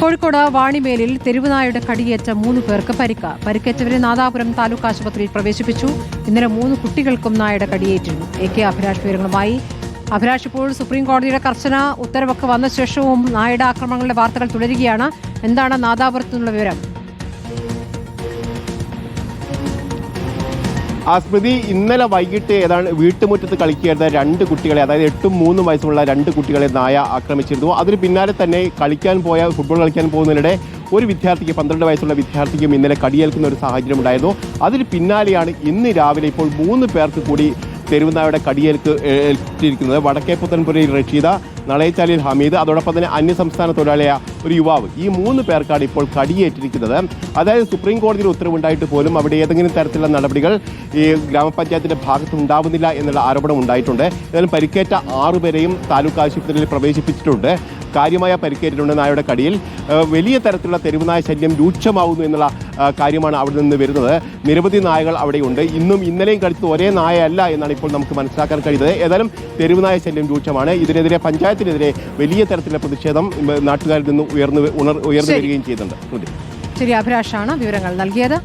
കോഴിക്കോട് വാണിമേലിൽ തെരുവുനായുടെ കടിയേറ്റ 3 പേർക്ക് പരിക്കേറ്റവരെ നാദാപുരം താലൂക്ക് ആശുപത്രിയിൽ പ്രവേശിപ്പിച്ചു. ഇന്നലെ 3 കുട്ടികൾക്കും നായയുടെ കടിയേറ്റിരുന്നു. AK അഭിലാഷ് വിവരങ്ങളുമായി. അഭിലാഷ്, ഇപ്പോൾ സുപ്രീം കോടതിയുടെ കർശന ഉത്തരവൊക്കെ വന്ന ശേഷവും നായയുടെ ആക്രമണങ്ങളുടെ വാർത്തകൾ തുടരുകയാണ്. എന്താണ് നാദാപുരത്തു നിന്നുള്ള വിവരം? സ്മൃതി, ഇന്നലെ വൈകിട്ട് ഏതാണ് വീട്ടുമുറ്റത്ത് കളിക്കുകയായിരുന്ന 2 കുട്ടികളെ, അതായത് 8ഉം 3ഉം വയസ്സുള്ള 2 കുട്ടികളെ നായ ആക്രമിച്ചിരുന്നു. അതിന് പിന്നാലെ തന്നെ ഫുട്ബോൾ കളിക്കാൻ പോകുന്നതിനിടെ ഒരു വിദ്യാർത്ഥിക്ക്, 12 വയസ്സുള്ള വിദ്യാർത്ഥിക്കും ഇന്നലെ കടിയേൽക്കുന്ന ഒരു സാഹചര്യം ഉണ്ടായിരുന്നു. അതിന് പിന്നാലെയാണ് ഇന്ന് രാവിലെ ഇപ്പോൾ 3 പേർക്ക് കൂടി തെരുവുനായുടെ ഏറ്റിരിക്കുന്നത്. വടക്കേ പുത്തൻപുരയിൽ റഷീദ, നളയച്ചാലിൽ ഹമീദ്, അതോടൊപ്പം തന്നെ അന്യസംസ്ഥാന തൊഴിലാളിയായ ഒരു യുവാവ്. ഈ 3 പേർക്കാണ് ഇപ്പോൾ കടിയേറ്റിരിക്കുന്നത്. അതായത് സുപ്രീം കോടതിയുടെ ഉത്തരവുണ്ടായിട്ട് പോലും അവിടെ ഏതെങ്കിലും തരത്തിലുള്ള നടപടികൾ ഈ ഗ്രാമപഞ്ചായത്തിന്റെ ഭാഗത്ത് ഉണ്ടാവുന്നില്ല എന്നുള്ള ആരോപണം ഉണ്ടായിട്ടുണ്ട്. ഏതായാലും പരിക്കേറ്റ 6 പേരെയും താലൂക്ക് ആശുപത്രിയിൽ പ്രവേശിപ്പിച്ചിട്ടുണ്ട്. കാര്യമായ പരിക്കേറ്റിട്ടുണ്ട് നായയുടെ കടിയിൽ. വലിയ തരത്തിലുള്ള തെരുവുനായ ശല്യം രൂക്ഷമാവുന്നു എന്നുള്ള കാര്യമാണ് അവിടെ നിന്ന് വരുന്നത്. നിരവധി നായകൾ അവിടെയുണ്ട്. ഇന്നും ഇന്നലെയും കടിച്ചത് ഒരേ നായയല്ല എന്നാണ് ഇപ്പോൾ നമുക്ക് മനസ്സിലാക്കാൻ കഴിയുന്നത്. ഏതായാലും തെരുവുനായ ശല്യം രൂക്ഷമാണ്. ഇതിനെതിരെ പഞ്ചായത്തിനെതിരെ വലിയ തരത്തിലുള്ള പ്രതിഷേധം നാട്ടുകാരിൽ നിന്ന് ഉയർന്നു വരികയും ചെയ്യുന്നുണ്ട്. ശരി, അഭിലാഷാണ് വിവരങ്ങൾ നൽകിയത്.